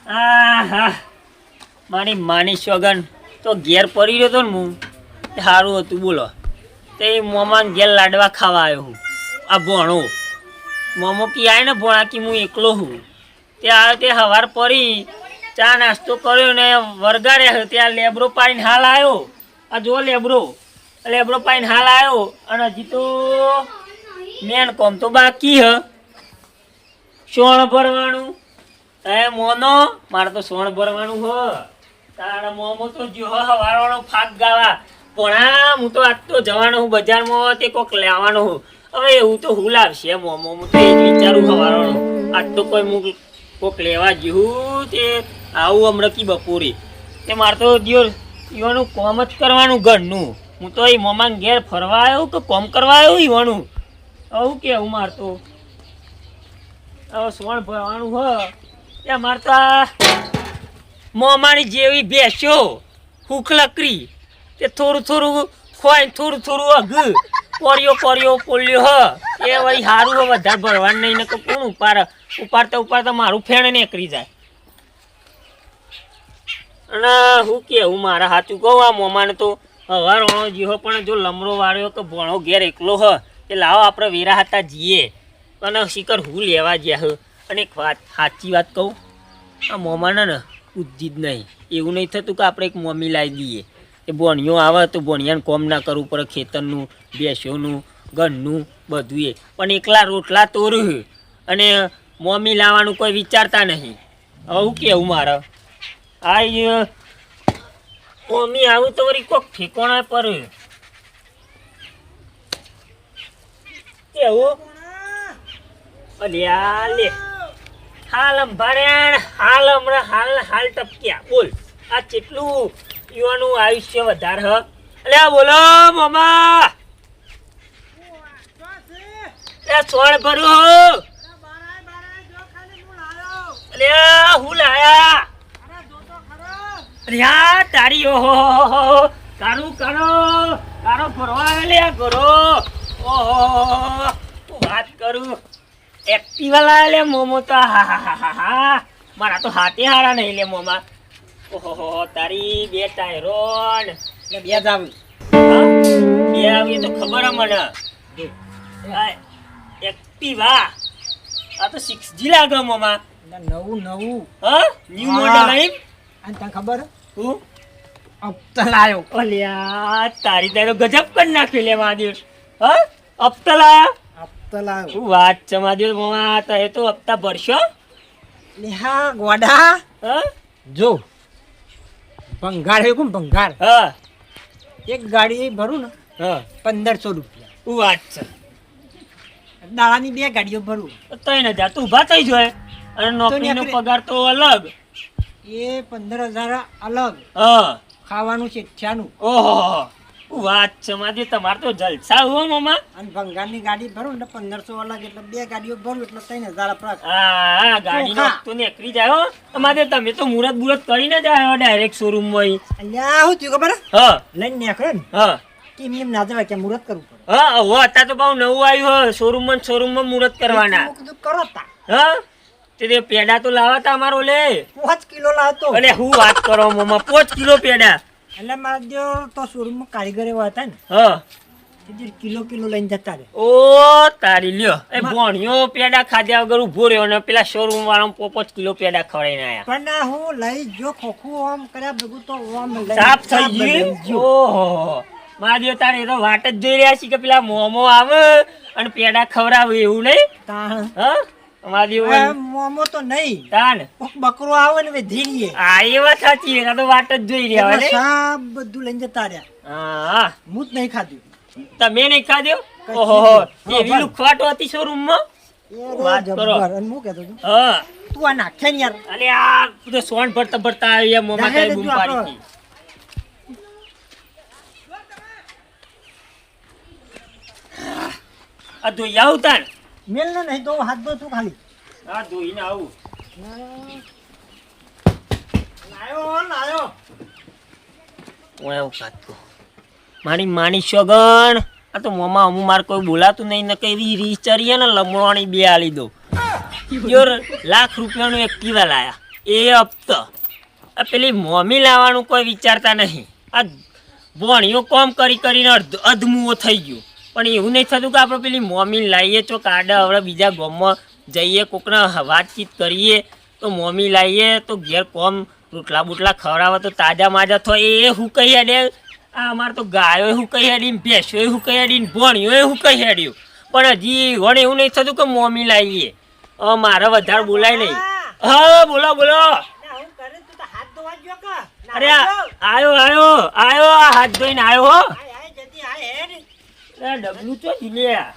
આહા મારી માની સોગન તો ઘેર પડી રહ્યો તો ને હું સારું હતું બોલો તે મોમાન ઘેર લાડવા ખાવા આવ્યો હું આ ભણો મોમો કી આય ને ભોણા કી હું એકલો હું તે આવ્યો તે સવાર પડી ચા નાસ્તો કર્યો ને વરગાડ્યા ત્યાં લેબરો પાડીને હાલ આવ્યો આ જો લેબરો પાડીને હાલ આવ્યો અને હજી તો મેન કોમ તો બાકી હ સોણ ભરવાનું એ મોનો મારે તો સોણ ભરવાનું હ તારા મોમો તો જો હવારવાનો ફાક ગાવા પણ હું તો આજ તો જવાનો હું બજારમાં તે કોક લેવાનો હું હવે એવું તો હું લાવશે મોમો હું તો એ જ વિચારું હવારવાનો આજ તો કોઈ હું કોક લેવા જવું તે આવું હમણાં કી બપોરે તે મારે તો દિયો ઈવાનું કોમ જ કરવાનું ઘરનું હું તો એ મોમાન ઘેર ફરવા આવ્યો કે કોમ કરવા આવ્યો ઈવાનું આવું કેવું મારે તો હવે સોણ ભરવાનું હ ત્યાં મારે તો આ મોમાની જેવી ભેંસો હુક લકરી તે થોડું થોડું ખોય થોડું થોડું અઘ કોરિયો પોલ્યો હ એ વળી સારું હ વધારે ભરવાનું નહીં ને તો કોણ ઉપાડતા મારું ફેણ નીકળી જાય અને હું કેવું મારા સાચું કહું આ મોમાને તો હવાર વણો જીવો પણ જો લમરો વાળ્યો કે ભણો ઘેર એકલો હ કે લાવો આપણે વેરા હતા જઈએ અને શિખર હું લેવા ગયા અને એક વાત સાચી વાત કહું આ મોમાને ને બુદ્ધિ જ નહીં એવું નહીં થતું કે આપણે એક મમ્મી લાવી દઈએ એ ભણિયો આવે તો ભણિયાને કોમ ના કરવું પડે ખેતરનું ભેંસોનું ઘરનું બધું એ પણ એકલા રોટલા તોરું અને મમ્મી લાવવાનું કોઈ વિચારતા નહીં આવું કેવું મારે આ મમ્મી આવું તો વળી કોક ઠેકોણા પર કેવું અલ્યા લે હાલ અંભાર્યા હાલ ટપક્યા બોલ આ કેટલું યુવાનું આયુષ્ય વધારે હ અલ્યા બોલો મામા એ સોળ ભર્યું અલ્યા હું લાયા અલ્યા તારી ઓહો તારું તારો ફરવા લે કરો ઓહો વાત કરું એક્ટિવા લાયા લે મોમો તો હા મારા તો હાથે હારા નહીં લે મોમા ઓહો તારી બે ટાયરો ને બે જ આવી બે આવી તો ખબર હ મને એક્ટિવા આ તો 6G લાગે મોમા નવું હા ન્યુ મોડલ નહીં અને તને ખબર હું અપતલ આવ્યો ઓલ્યા તારી તારો ગજબ કરી નાખ્યો લે મહાદેવ હા અપતલ આયા અપતલ આવ્યો શું વાત છે મહાદેવ મોમા તો એ તો હપ્તા ભરશો લે હા ગોડા હા જો ભંગાર હે કોણ ભંગાર હા એક ગાડી ભરું ને હા 1500 રૂપિયા શું વાત છે દાડાની બે ગાડીઓ ભરું તો 3000 તું ઊભા થઈ જાય અને નોકરીનો પગાર તો અલગ એ 15000 અલગ હા ખાવાનું છે છાનું ઓહો શું વાત છે માજી તમારે તો જલસા હો મામા અને ભંગારની ગાડી ભરું ને 1500 અલગ એટલે બે ગાડીઓ ભરું એટલે 3000 પ્રાપ્ત હા ગાડીનો તો નીકળી જાય હો અમારે તમે તો મુરત કરીને જ આવ્યો ડાયરેક્ટ શોરૂમ માં અલ્યા હું થયું ખબર હા લઈને નીકળે ને હા એમ ના જવાય કે મુહૂર્ત કરવું પડે હા હો અત્યારે તો બહુ નવું આવ્યું હો શોરૂમમાં મુહૂર્ત કરવાના કીધું કરો તા હા તે પેડા તો લાવા તા અમારો લે 5 કિલો લાવતો અરે હું વાત કરો મામા 5 કિલો પેડા એટલે મારા જો તો શોરૂમમાં કારીગર એવા હતા ને હા કિલો લઈને જતા રે ઓ તારી લ્યો એ ભણ્યો પેડા ખાધ્યા વગર ઉભો રહ્યો ને પેલા શોરૂમ વાળા 5 કિલો પેડા ખવડાઈને આયા પણ હું લઈ જો ખોખું આમ કર્યા ભેગું તો આમ સાફ થઈ ગયું ઓહો મારી તારે તો વાટ જ જોઈ રહ્યા છે કે પેલા મોમો આવે અને પેડા ખવડાવે એવું નહીં તાણ હા અમારી મોમો તો નહીં તાણ બકરો આવે ને ધીરીએ આ એ વાત સાચી એના તો વાટ જ જોઈ રહ્યા હોય સાબ બધું લઈને જતા રહ્યા હા હું જ નહીં ખાધું તમે નહીં ખાધ્યો ઓહો એવી લુખવાટો હતી શોરૂમ માં વાત કરો અને હું કહેતો હતો હા તું આ નાખે ને યાર અરે આ તો સોન ભરતા આવ્યા મોમા તારી બૂમ પાડી હતી આ ધોઈ આવું તાણ મેલ ને નહીં તો હાથ ધો તું ખાલી હા ધોઈને આવું લાયો હું એવું ખાતું મારી માની શગન આ તો મોમાં અમુક મારે કોઈ બોલાતું નહીં ને કઈ એવી રીચ ચરીએ ને લમણવાની બે આલી દો પ્યોર ₹1,00,000 એક્ટિવા લાયા એ હપ્તો આ પેલી મોમી લાવવાનું કોઈ વિચારતા નહીં. આ ભોણીઓ કોમ કરી કરીને અધમુઓ થઈ ગયું. પણ એવું નહીં થતું કે આપણે પેલી મોમી લાવીએ તો કાડા હવે બીજા ગામમાં જઈએ કોકના વાતચીત કરીએ તો મોમી લાવીએ તો ઘેર કોમ રોટલા બોટલા ખવડાવે તો તાજા માજા થાય એ હું કહી હેડે. આ અમારે તો ગાયો હું કહી હેડી ને ભેંસો હું કહી હેડી ને ભોણીઓ હું કહી હેડ્યું. પણ હજી વણ એવું નહીં થતું કે મોમી લાવીએ. મારે વધારે બોલાય નહીં. હા બોલો બોલો. હું કરે તું તો હાથ ધોવા ગયો કે અરે આયો આયો આયો આ હાથ ધોઈને આયો હો. હાય જતી હાય હેડ અરે ડબલું ચો જીલ્યા.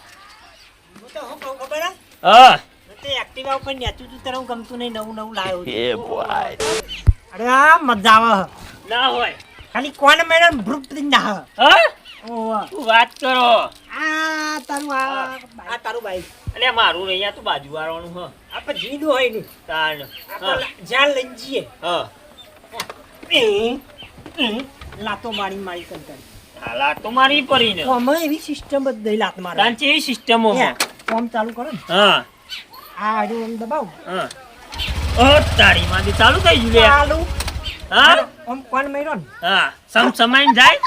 હું તો હું કહું ખબર હે? હા તે એક્ટિવા ઉપર નેચું તું તારું ગમતું નહીં નવું નવું લાવ્યો અરે આ મજા આવે ના હોય. ખાલી કોને મેડમ ભ્રુપ ના હા ઓહ તું વાત કરો. આ તારું આ તારું બાઈક અલે મારું નહીં આ તું બાજુ વાળવાનું. હા આપણે જીડું હોય ને તાણ. આપણે જ્યાં લઈને જઈએ હા લાતો મારી મારી કંટાળી હાલા તો મારી પડી ને. અમે એવી સિસ્ટમ જ દઈ લાત મારે તાંચી એવી સિસ્ટમો. ફોર્મ ચાલુ કરો ને હા આ આડું આમ દબાવ હા ઓ તારી માંથી ચાલુ થઈ ગયું લે. ચાલુ હા આમ કોણ મેર્યો ને હા સમાઈને જાય.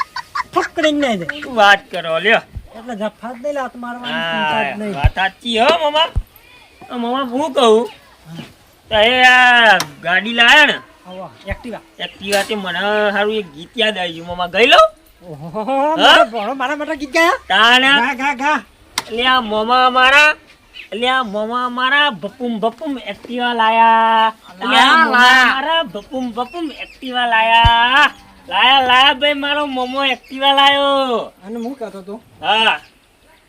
ઠોકરીને નહીં દે તું વાત કરો લ્યો. એટલે જફાત દઈ લાત મારવાની ચિંતા જ હા નહીં વાત સાચી હો મમ્મા. મમ્મા હું કહું તો એ આ ગાડી લાયા ને આવો એક્ટિવા એક્ટિવા તે મને સારું એક ગીત યાદ આવી ગયું. મમ્મા ગઈ લો. ઓહો મારા માટે ગીત ગાયા તાણા ગા ગા ગા એટલે આ મમ્મા અમારા ભપુમ ભપુમ એક્ટિવા લાયા. એટલે આ મમ્મા અમારા ભપુમ ભપુમ એક્ટિવા લાયા. લાયા ભાઈ મારો મમ્મો એક્ટિવા લાયો. અને હું કહેતો તો હા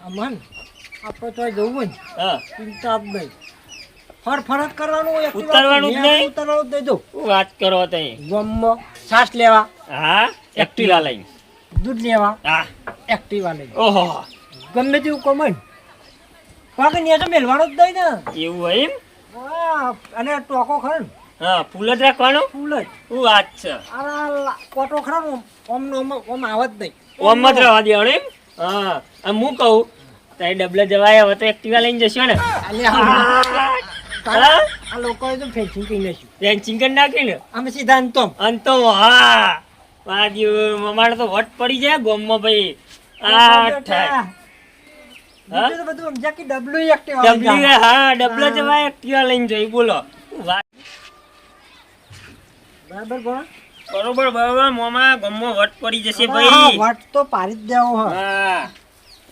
અમન આપણે તો જવું ને હા ચિંતા જ નહીં ફરજ કરવાનું Activa ઉતારવાનું જ નહીં? ઉતારવાનું જ દઈ દો શું વાત કરો તઈ. ગામમાં છાશ લેવા હા એક્ટિવા લઈ. દૂધ લેવા હા એક્ટિવા લઈ ઓહો ગમે તેવું કોમન પગ ને તો મેલવાનો જ દઈ ને એવું હોય એમ. વાહ, અને ટોકો ખરો ને હા ફૂલ જ રાખવાનું. ફૂલ જ શું વાત છે. કોટો ખરો ને ઓમ આવે જ નહીં ઓમ જ રહેવા દેવાનું એમ. હા આમ હું કહું તારે ડબલે જવાય હવે તો એક્ટિવા લઈને જશો ને. અલ્યા, હા આ લોકોએ તો ફેંચી કહી નાખ્યું રેન્ચિંગ કરી નાખી ને અમે સીધા અંતમ અંતો. હા વાજી મમાને તો વટ પડી જાય ગોમમાં ભાઈ. આ થાય હા? બીજું તો બધું સમજ્યા કે ડબલું એક્ટિવા ડબલી હા ડબલે જવાય એક્ટિવા લઈને જઈ. બોલો વાત બરાબર બોલો બરોબર બરોબર. મોમાં ગમમાં વટ પડી જશે ભાઈ. વટ તો પાડી જ દેવો હ હા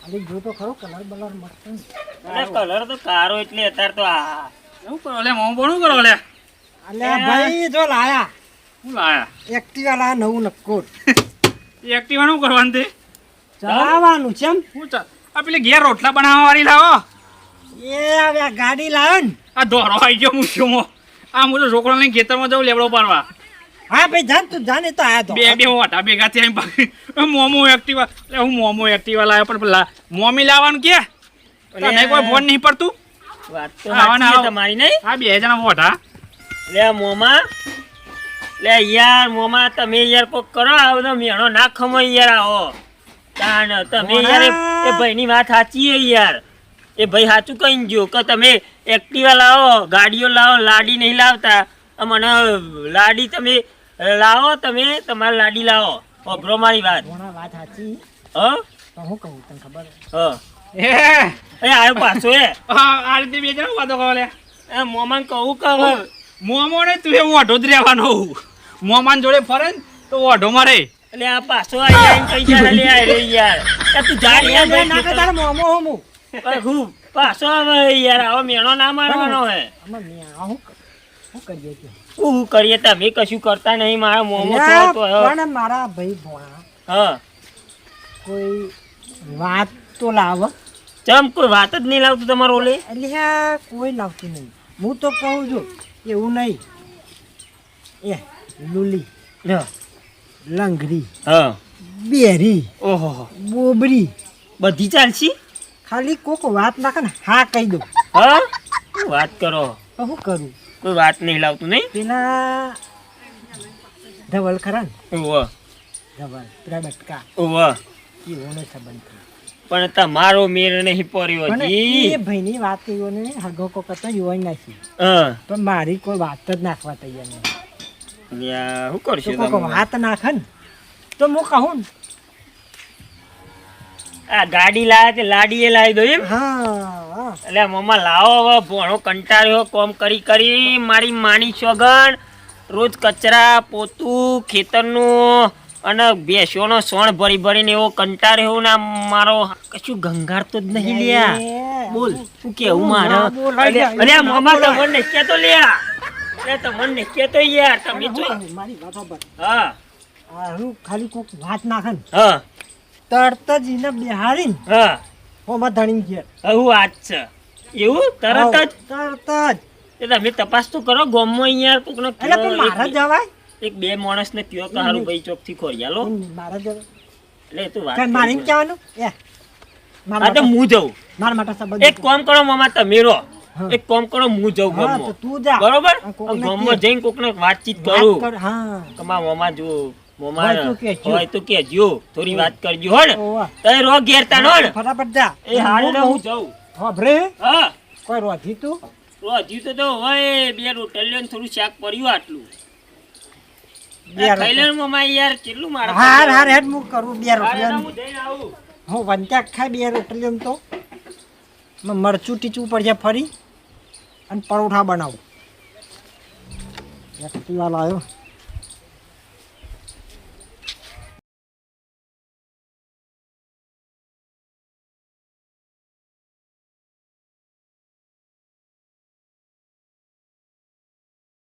અરે જો તો ખરો કલર બલર મસ્ત ને. અરે કલર તો કારો એટલે અત્યારે તો આ શું કરો લે મોં બોલું કરો લે અલ્યા ભાઈ જો લાયા શું લાયા એક્ટિવા લાયા નવું નક્કોર એક્ટિવા નું કરવાનું તે ચલાવવાનું છે એમ શું ચા આ પેલી ઘેર રોટલા બનાવવા વાળી લાવો એ હવે આ ગાડી લાવે ને આ દોરો આવી ગયો મૂછોમાં આ હું તો છોકરો લઈને ખેતરમાં જાઉં લેબડો પાડવા હા ભાઈ જાન તું જાને તો આયા તો બે વાટા ભેગા થયા બાકી મોમો એક્ટિવા એટલે હું મોમો એક્ટિવા લાવ્યો પણ પેલા મોમી લાવવાનું કે તને કોઈ ફોન નહીં પડતું વાત તો આવા ને સાચી છે આવો. તમારી નહીં. આ બે જણા મોટા લે મોમાં લે યાર મોમાં તમે યાર કોક કરો આ બધો મેણો ના ખમો યાર આવો તાણ તમે યાર એ ભાઈની વાત સાચી છે યાર. એ ભાઈ સાચું કહી ગયો કે તમે એક્ટિવા લાવો ગાડીઓ લાવો લાડી નહીં લાવતા. મને લાડી તમે લાવો તમે તમારી લાડી લાવો. અભરો મારી વાત. ઘણા વાત સાચી હા તો હું કહું તને ખબર હા એ એ આવ્યો પાછો એ આ રીતે બે જણા વાતો કરો લે એ મોમાં કહું કે હવે મોમો ને તું એ મોઢો જ રહેવાનો મોમાન જોડે ફરે ને તો ઓઢો મારે એટલે આ પાછો આઈને પૈસા લે આ રે યાર. એ તું જા યાર ભાઈ ના કે તારે મોમો હોમું હું પાછો આવે યાર આવો મેણો ના મારવાનો હે. અમે મિયા હું કરીએ કે શું કરીએ તમે કશું કરતા નહીં. મારા મોમો અલ્યા, તો પણ મારા ભાઈ ભોણા હા કોઈ વાત તો લાવ ચમ કોઈ વાત જ નહીં લાવતું તમારો ઓલે. એટલે કોઈ લાવતું નહીં હું તો કહું છું એવું નહીં એ લુલી હા લંગરી હા બેરી ઓહો બોબરી બધી ચાલશી. ખાલી કોક વાત નાખે ને હા કહી દઉં હા શું વાત કરો. તો શું કરું કોઈ વાત નહીં લાવતું નહીં. પેલા ધવલ ખરા ને ઓહો ધવલ પેલા બટકા ઓહો એવોનો સંબંધ થયો. પણ તમારો મેળ નહીં પડ્યો પણ જી એ ભાઈની વાત એઓને હગો કોક તો જોવાય નાખી હા પણ મારી કોઈ વાત જ નાખવા તૈયાર નહીં યા, શું તો કરશું કોક તમે? વાત નાખે ને તો હું કહું ને, આ ગાડી લાયા તે લાડીએ લાવી દો એમ હા એટલે મમ્મા લાવો હવે ભણો કંટાળ્યો કોમ કરી કરી મારી માની સોગન રોજ કચરા પોતું ખેતરનું અને ભેંસોનો સોણ ભરી ભરીને એવો કંટાળ્યો ના મારો કશું ગંગારતો જ નહીં લ્યા બોલ શું કેવું મારે ના બોલાય અરે લ્યા, અરે ના મામા બોલાય. તમને કેતો લ્યા અરે તમને કેતો યાર તમે જો મારી વાત સાંભળ. હા હારું ખાલી કોક વાત નાખે ને હા તરત જ એને બેહાડીને હા હોમાં ધણી ઘેર હું વાત છે એવું તરત જ તરત જ એ તમે તપાસ તો કરો ગામમાં યાર કોકને એટલે પણ મારે જવાય એક બે માણસને કયો કે હારું ભાઈ ચોકથી ખોરી હાલો મારે જવાય એટલે તું વાત કાંઈ મારે એમ કરી. કહેવાનું હા તો હું જઉં મારા માટે સંબંધ એક કામ કરો મામા તમે રહો હા. એક કામ કરો હું જઉં હા તો ગામમાં તું જા બરોબર આ કોકને ગામમાં કે. જઈને કોકને વાતચીત વાત કરું કર, હા કે મારા મામા જો મામા હોય તો કહેજો. હોય તો કહેજો થોડી વાત કરજો હો ને ઓવા. તય રો ઘેર તાનો ને ફટાફટ જા એ હારે હું જઉં હા ભરે હા કોઈ રોધી તું તો હજી તો હોય બે રોટલીઓ ને થોડું શાક પડ્યું આટલું બે આ ખાઈ લે ને મામા યાર કેટલું મારે હાર હાર હેડ હું કરું બે હારે રોટલીઓ હું જઈને આવું હું વંચાક ખાય બે રોટલીઓ તો મરચું ટીચવું પડશે ફરી અને પરોઠા બનાવું એક પીવા લાવ્યો